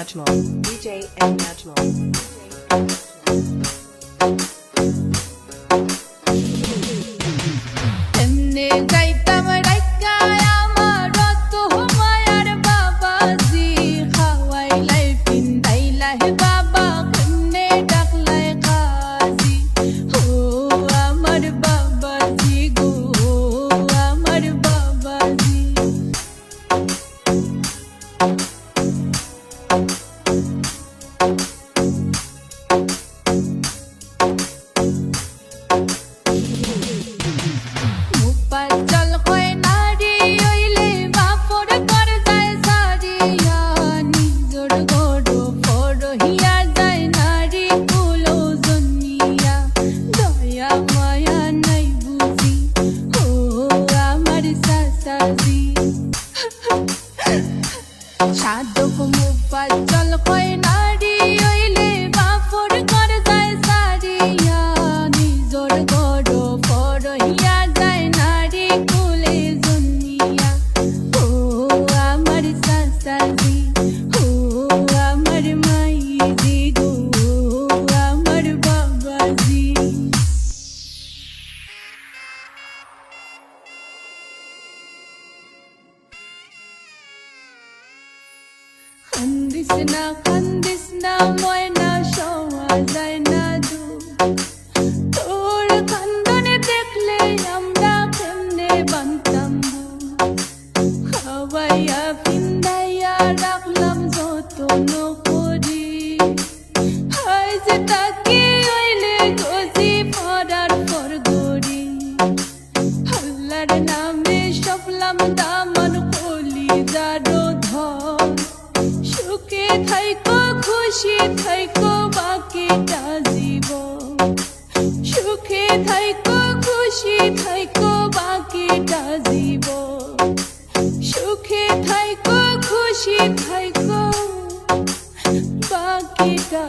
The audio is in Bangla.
Najmal. DJ M Najmal. এমনে যাইতাম রাইকা আমার রত মায়ার বাবাজি খাওয়াইলাই পিন্দাইলাই বাবা কেমনে ডাকলাই কাজী ও আমার বাবাজি গো আমার বাবাজি চল কয় নারী হইলে বাপর কর যায় সারিয়া নিজর গড় পরহিয়া যায় নারী কুলো জন্মিয়া দয়া মায়া নাই বুঝি ও আমার সাসাজি সাধক মুপা চল কয় নারী হইলে বাপর কর যায় সারিয়া নিজর গড় পরহিয়া যায় নারী কুলে জন্মিয়া ও আমার সাসাজি ও আমার মাইজি গো আমার বাবাজি কান্দিস না ময়না শোয়া যায় না দু তোর কান্দনে দেখলে আমরা কেমনে বানতাম খাওয়াইয়া পিন্দাইয়া রাখলাম যতন করি হাই যে তাকে হইলে গজি পড়ার পর গড়ি আল্লাহর নামে সপলাম দামান কলি যারো ধর সুখে থাইকো খুশি থাইকো বাকিটা জীবন সুখে থাইকো খুশি থাইকো বাকিটা জীবন সুখে থাইকো খুশি থাইকো বাকিটা